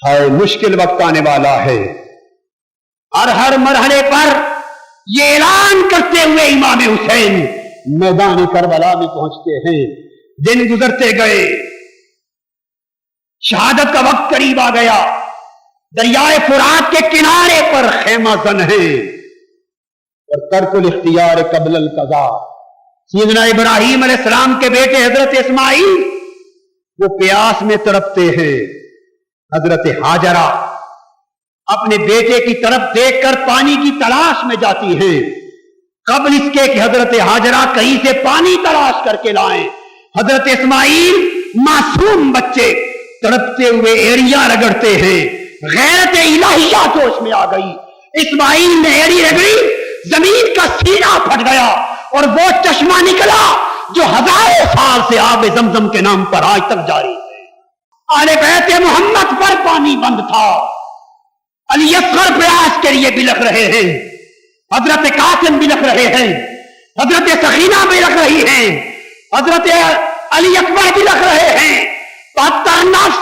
ہائے مشکل وقت آنے والا ہے. اور ہر مرحلے پر یہ اعلان کرتے ہوئے امام حسین میدان کربلا میں پہنچتے ہیں. دن گزرتے گئے، شہادت کا وقت قریب آ گیا. دریائے فرات کے کنارے پر خیمہ زن ہے اور ترک الاختیار قبل القضاء. سیدنا ابراہیم علیہ السلام کے بیٹے حضرت اسماعیل وہ پیاس میں تڑپتے ہیں. حضرت ہاجرہ اپنے بیٹے کی طرف دیکھ کر پانی کی تلاش میں جاتی ہیں. قبل اس کے کہ حضرت ہاجرہ کہیں سے پانی تلاش کر کے لائیں، حضرت اسماعیل معصوم بچے تڑپتے ہوئے ایڑیاں رگڑتے ہیں. غیرت الہیہ جوش میں آ گئی. اسماعیل نے ایڑی رگڑی، زمین کا سینہ پھٹ گیا اور وہ چشمہ نکلا جو ہزاروں سال سے آب زمزم کے نام پر آج تک جاری ہے. آل بیت محمد پر پانی بند تھا. علی اصغر پیاس کے لیے بلکھ رہے ہیں، حضرت قاسم بلکھ رہے ہیں، حضرت سخینہ بلکھ رہی ہیں، حضرت علی اکبر بلکھ رہے ہیں. نفس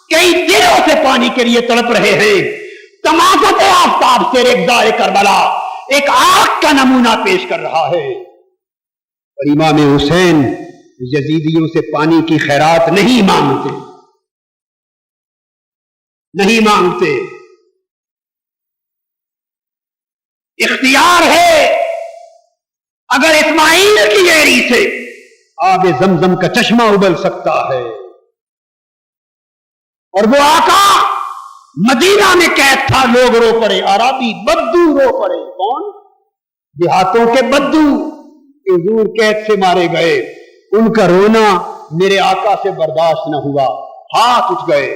کئی دنوں سے پانی کے لیے تڑپ رہے ہیں. تمازت آفتاب سے رگزار کربلا ایک آگ کا نمونہ پیش کر رہا ہے. اور امام حسین یزیدیوں سے پانی کی خیرات نہیں مانگتے، نہیں مانگتے. اختیار ہے، اگر اسماعیل کی ایڑی سے آب زمزم کا چشمہ ابل سکتا ہے. اور وہ آقا مدینہ میں قید تھا، لوگ رو پڑے، عربی بدو رو پڑے. کون؟ دیہاتوں کے بدو حضور قید سے مارے گئے. ان کا رونا میرے آقا سے برداشت نہ ہوا، ہاتھ اٹھ گئے.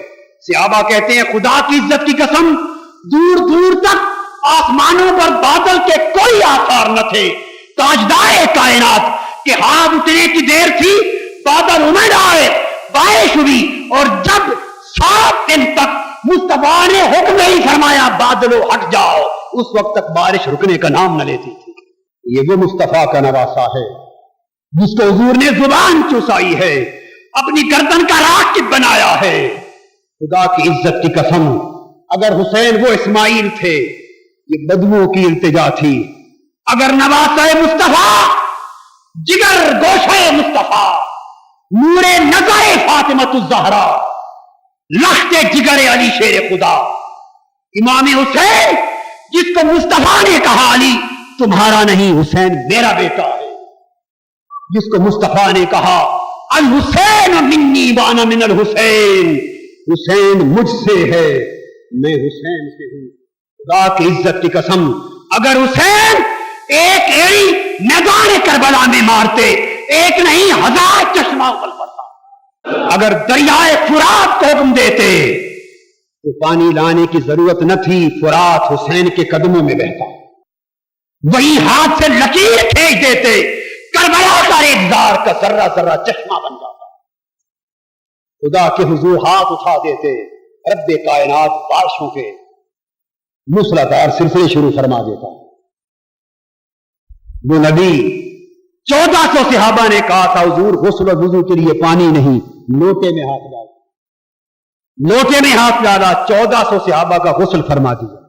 صحابہ کہتے ہیں خدا کی عزت کی قسم دور دور تک آسمانوں پر بادل کے کوئی آثار نہ تھے. تاجدار کائنات کے ہاتھ اٹھنے کی دیر تھی، بادل امڑ آئے، بارش ہوئی، اور جب 7 دن تک مصطفیٰ نے حکم نہیں فرمایا بادلوں ہٹ جاؤ، اس وقت تک بارش رکنے کا نام نہ لیتی تھی. یہ وہ مصطفیٰ کا نواسا ہے جس کو حضور نے زبان چوسائی ہے، اپنی گردن کا راکب بنایا ہے. خدا کی عزت کی قسم اگر حسین وہ اسماعیل تھے، یہ بدوؤں کی التجا تھی. اگر نواسہ مصطفیٰ، جگر گوشہ مصطفیٰ، نور نظر فاطمۃ الزہرا، لخت جگر علی شیر خدا، امام حسین جس کو مصطفیٰ نے کہا علی تمہارا نہیں حسین میرا بیٹا ہے، جس کو مصطفیٰ نے کہا الحسین منی وانا من الحسین، حسین مجھ سے ہے میں حسین سے ہوں. خدا کی عزت کی قسم اگر حسین ایک ایڑی میدان کربلا میں مارتے، ایک نہیں 1000 چشمہ اگل پڑتا. اگر دریائے فرات کو حکم دیتے تو پانی لانے کی ضرورت نہ تھی، فرات حسین کے قدموں میں بہتا. وہی ہاتھ سے لکیر کھینچ دیتے، کربلا کا ریگزار کا ذرہ ذرہ چشمہ بن جاتا. خدا کے حضور ہاتھ اٹھا دیتے، رب کائنات بارشوں کے موسلادھار سلسلے شروع فرما دیتا. وہ نبی 1400 صحابہ نے کہا تھا حضور غسل و وضو کے لیے پانی نہیں، لوٹے میں ہاتھ ڈالا، لوٹے میں ہاتھ ڈالا، 1400 صحابہ کا غسل فرما دیا.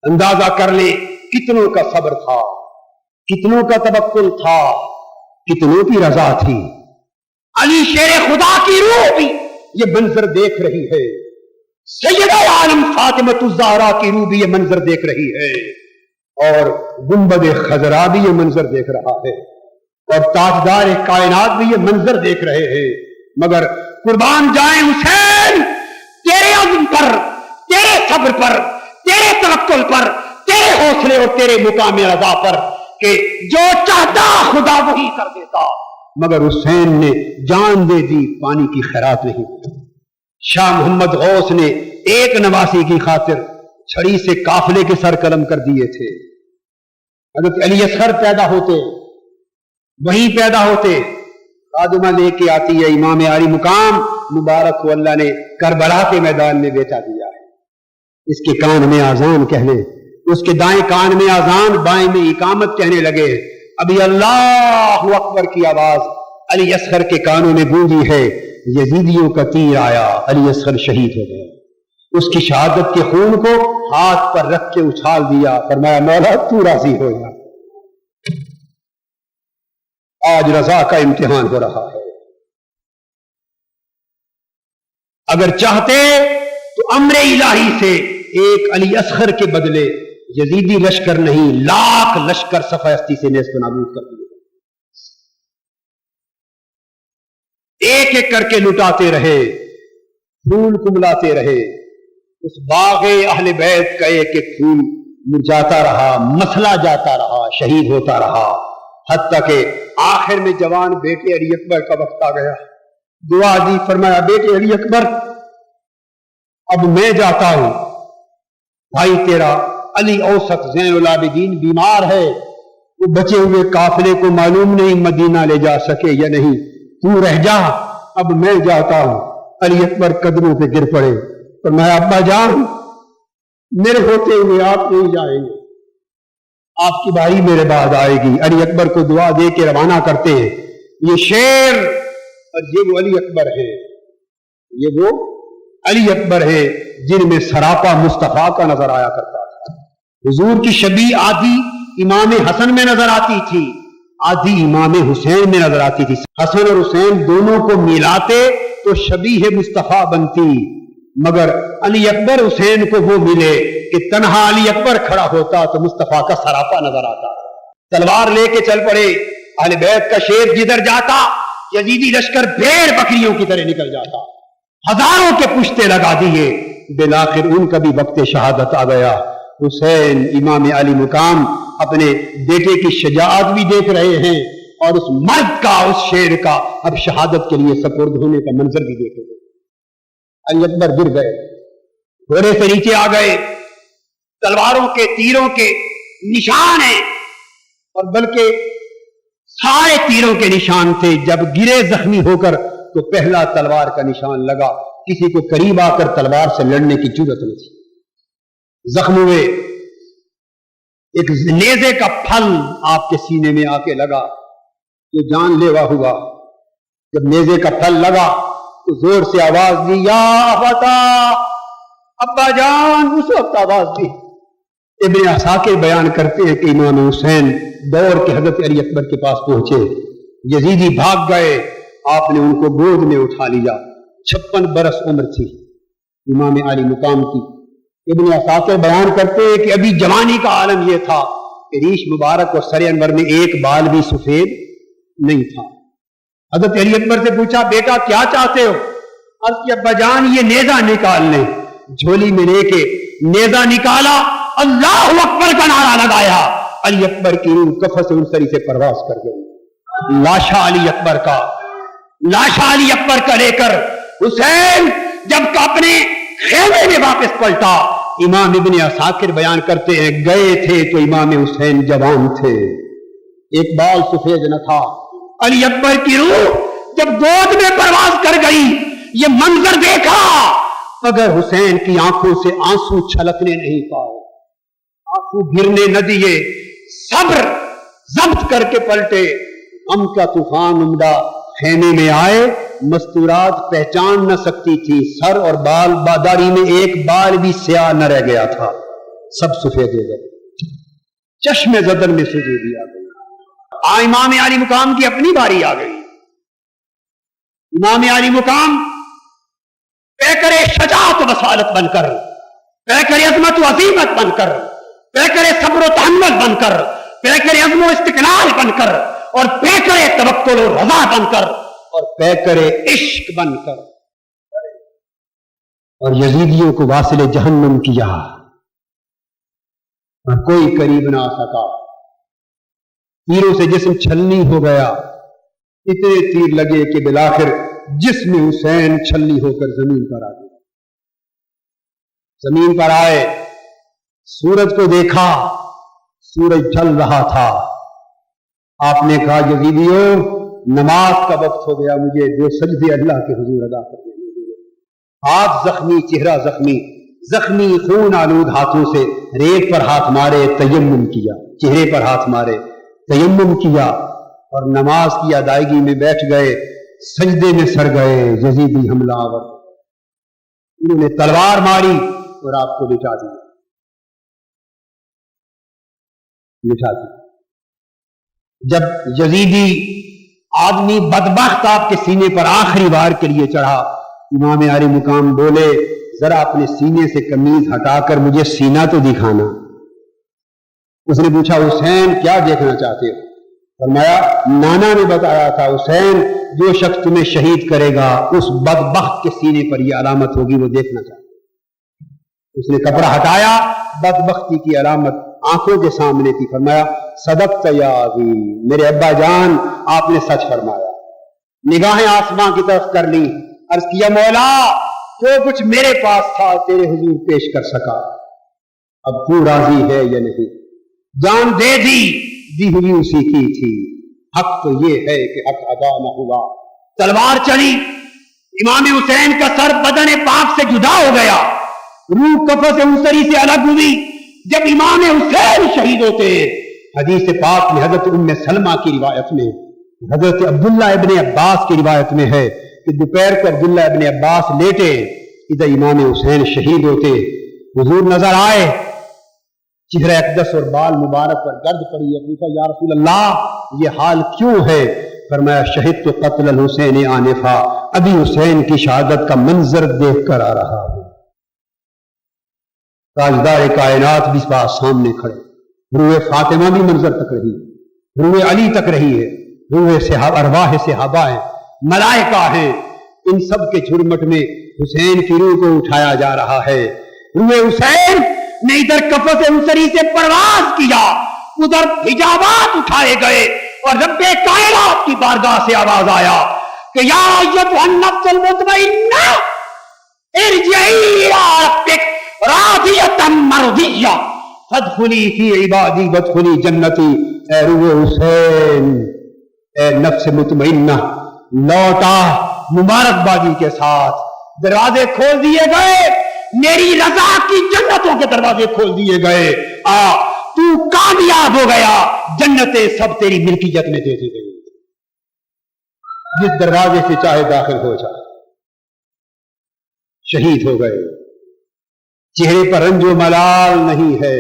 اندازہ کر لیں کتنوں کا صبر تھا، کتنوں کا توکل تھا، کتنوں کی رضا تھی. علی شیر خدا کی روح بھی یہ منظر دیکھ رہی ہے، سیدہ عالم فاطمۃ الزہرا کی روح بھی یہ منظر دیکھ رہی ہے، اور گنبد خضرا بھی یہ منظر دیکھ رہا ہے، اور تاجدار کائنات بھی یہ منظر دیکھ رہے ہیں. مگر قربان جائیں حسین تیرے عزم پر، تیرے صبر پر، تیرے توکل پر، تیرے حوصلے اور تیرے مقام رضا پر کہ جو چاہتا خدا وہی کر دیتا. مگر حسین نے جان دے دی، پانی کی خیرات نہیں. شاہ محمد غوث نے ایک نواسی کی خاطر چھڑی سے قافلے کے سر قلم کر دیے تھے. حضرت علی اصغر پیدا ہوتے، وہیں پیدا ہوتے، خادمہ لے کے آتی ہے امام عالی مقام مبارک کو اللہ نے کربلا کے میدان میں بیٹا دیا ہے. اس کے کان میں آذان کہنے، اس کے دائیں کان میں آذان، بائیں میں اقامت کہنے لگے. ابھی اللہ اکبر کی آواز علی اصغر کے کانوں میں گونجی ہے. یزیدیوں کا تیر آیا، علی اصغر شہید ہو گیا۔ اس کی شہادت کے خون کو ہاتھ پر رکھ کے اچھال دیا، فرمایا مولا تو راضی ہو جا، آج رضا کا امتحان ہو رہا ہے۔ اگر چاہتے تو امر الہی سے ایک علی اصغر کے بدلے یزیدی لشکر نہیں، لاکھ لشکر صفحہ ہستی سے نیست و نابود کر دیے، ایک ایک کر کے لٹاتے رہے، پھول کملاتے رہے۔ اس باغ اہل بیت کا ایک ایک پھول مرجھاتا رہا، مسلا جاتا رہا، شہید ہوتا رہا، حتیٰ کہ آخر میں جوان بیٹے علی اکبر کا وقت آ گیا۔ دعا دی، فرمایا بیٹے علی اکبر اب میں جاتا ہوں، بھائی تیرا علی اوسط زین العابدین بیمار ہے، وہ بچے ہوئے قافلے کو معلوم نہیں مدینہ لے جا سکے یا نہیں، تو رہ جا، اب میں جاتا ہوں۔ علی اکبر قدموں پہ گر پڑے، فرمایا ابا جان میرے ہوتے ہوئے آپ نہیں جائیں گے، آپ کی باری میرے بعد آئے گی۔ علی اکبر کو دعا دے کے روانہ کرتے ہیں۔ یہ شیر اور یہ وہ علی اکبر ہے، یہ وہ علی اکبر ہے جن میں سراپا مصطفیٰ کا نظر آیا کرتا تھا۔ حضور کی شبیہ آدھی امام حسن میں نظر آتی تھی، آدھی امام حسین میں نظر آتی تھی۔ حسن اور حسین دونوں کو ملاتے تو شبیہ مصطفیٰ بنتی، مگر علی اکبر حسین کو وہ ملے کہ تنہا علی اکبر کھڑا ہوتا تو مصطفیٰ کا سراپا نظر آتا۔ تلوار لے کے چل پڑے، اہل بیت کا شیر جدھر جاتا یزیدی لشکر بھیڑ بکریوں کی طرح نکل جاتا، ہزاروں کے پشتے لگا دیے۔ بالآخر ان کا بھی وقت شہادت آ گیا۔ حسین امام علی مقام اپنے بیٹے کی شجاعت بھی دیکھ رہے ہیں اور اس مرد کا، اس شیر کا اب شہادت کے لیے سپرد ہونے کا منظر بھی دیکھ رہے ہیں۔ علی اکبر گر گئے، گھوڑے سے نیچے آ گئے، تلواروں کے تیروں کے نشان ہیں، اور بلکہ سارے تیروں کے نشان تھے۔ جب گرے زخمی ہو کر تو پہلا تلوار کا نشان لگا، کسی کو قریب آ کر تلوار سے لڑنے کی جرأت نہیں تھی۔ زخم ہوئے، ایک نیزے کا پھل آپ کے سینے میں آ کے لگا، جو جان لیوا ہوا۔ جب نیزے کا پھل لگا تو زور سے آواز دی، یا ابتا، ابا جان، اس وقت آواز دی۔ ابن عساکر بیان کرتے ہیں کہ امام حسین دوڑ کے حضرت علی اکبر کے پاس پہنچے، یزیدی بھاگ گئے، آپ نے ان کو گود میں اٹھا لیا۔ 56 برس عمر تھی امام علی مقام کی۔ ابن عساکر بیان کرتے ہیں کہ ابھی جوانی کا عالم یہ تھا کہ ریش مبارک اور سر انور میں ایک بال بھی سفید نہیں تھا۔ حضرت علی اکبر سے پوچھا، بیٹا کیا چاہتے ہو؟ عرض کیا، ابا جان یہ نیزہ نکال لیں۔ جھولی میں لے کے نیزہ نکالا، اللہ اکبر کا نعرہ لگایا، علی اکبر کی روح قفس انصری سے پرواز کر گئی۔ لاشا علی اکبر کا، لاشا علی اکبر کا لے کر حسین جب اپنے خیمے میں واپس پلٹا، امام ابن عساکر بیان کرتے ہیں گئے تھے تو امام حسین جوان تھے، ایک بال سفید نہ تھا۔ علی اکبر کی روح جب گود میں پرواز کر گئی، یہ منظر دیکھا مگر حسین کی آنکھوں سے آنسو چھلکنے نہیں پائے، آنسو گرنے نہ دیے، صبر ضبط کر کے پلٹے۔ غم کا طوفان امڑا، خیمے میں آئے، مستورات پہچان نہ سکتی تھی، سر اور بال باداری میں ایک بال بھی سیاہ نہ رہ گیا تھا، سب سفید ہو گئے۔ چشم زدن میں سجودی آ گئی۔ امام علی مقام کی اپنی باری آ گئی۔ امام علی مقام پیکر شجاعت و بصالت بن کر، پیکر عظمت و عظیمت بن کر، پیکر صبر و تحمل بن کر، پیکر عزم و استقلال بن کر، اور پیکر توکل و رضا بن کر، اور پیکر عشق بن کر، اور یزیدیوں کو واصل جہنم کیا اور کوئی قریب نہ آ سکا۔ تیروں سے جسم چھلنی ہو گیا، اتنے تیر لگے کہ بالآخر جسم حسین چھلنی ہو کر زمین پر آ گیا۔ زمین پر آئے، سورج کو دیکھا، سورج ڈھل رہا تھا۔ آپ نے کہا، یزیدیوں نماز کا وقت ہو گیا، مجھے دو سجدے اللہ کے حضور ادا کرنے دیجیے۔ ہاتھ زخمی، چہرہ زخمی، زخمی خون آلود ہاتھوں سے ریت پر ہاتھ مارے، تیمم کیا، چہرے پر ہاتھ مارے، تیمم کیا اور نماز کی ادائیگی میں بیٹھ گئے۔ سجدے میں سر گئے یزیدی حملہ انہوں نے تلوار ماری اور آپ کو لٹا دیا. جب یزیدی آدمی بدبخت آپ کے سینے پر آخری بار کے لیے چڑھا، امام عالی مقام بولے ذرا اپنے سینے سے قمیض ہٹا کر مجھے سینہ تو دکھانا. اس نے پوچھا حسین کیا دیکھنا چاہتے ہو؟ فرمایا نانا نے بتایا تھا حسین جو شخص تمہیں شہید کرے گا اس بدبخت کے سینے پر یہ علامت ہوگی، وہ دیکھنا چاہتا. اس نے کپڑا ہٹایا، بدبختی کی علامت آنکھوں کے سامنے تھی. فرمایا صدقت یا ابی، میرے ابا جان آپ نے سچ فرمایا. نگاہیں آسمان کی طرف کر لی، عرض کیا مولا جو کچھ میرے پاس تھا تیرے حضور پیش کر سکا، اب تو راضی ہے یا نہیں؟ جان دے دی ہوئی اسی کی تھی، حق تو یہ ہے کہ حق ادا نہ ہوا. تلوار چلی، امام حسین کا سر بدن پاک سے جدا ہو گیا، روح کفن سے انصری سے الگ ہوئی. جب امام حسین شہید ہوتے حدیث پاک میں حضرت ام سلمہ کی روایت میں، حضرت عبداللہ ابن عباس کی روایت میں ہے کہ دوپہر کو عبداللہ ابن عباس لیٹے، ادھر امام حسین شہید ہوتے. حضور نظر آئے، چہرہ اقدس اور بال مبارک پر گرد پڑی ہے. پوچھا یا رسول اللہ یہ حال کیوں ہے؟ فرمایا شہید تو قتل الحسین آنفا، ابھی حسین کی شہادت کا منظر دیکھ کر آ رہا ہوں. تاجدار کائنات بھی بات سامنے کھڑے، روح فاطمہ بھی منظر تک رہی، روح علی تک رہی ہے، روح ارواح صحابہ ہیں، ملائکہ ہیں. ان سب کے جھرمٹ میں حسین کی روح کو اٹھایا جا رہا ہے. روح حسین نے ادھر کفن سے انصری سے پرواز کیا، ادھر حجابات اٹھائے گئے اور رب کائنات کی بارگاہ سے آواز آیا کہ یا ایتھا النفس المطمئنہ ارجعی الی ربک راضیۃ مرضیہ فادخلی فی عبادی وادخلی جنتی. اے روح حسین، اے نفس مطمئنہ، لوٹا مبارکبادی کے ساتھ. دروازے کھول دیے گئے، میری رضا کی جنتوں کے دروازے کھول دیے گئے. تو کامیاب ہو گیا، جنتیں سب تیری ملکیت میں دے دی گئی. جس دروازے سے چاہے داخل ہو جا. شہید ہو گئے، چہرے پر رنج و ملال نہیں ہے.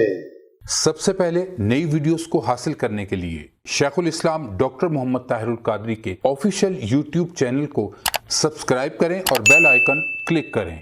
سب سے پہلے نئی ویڈیوز کو حاصل کرنے کے لیے شیخ الاسلام ڈاکٹر محمد طاہر القادری کے آفیشیل یوٹیوب چینل کو سبسکرائب کریں اور بیل آئیکن کلک کریں.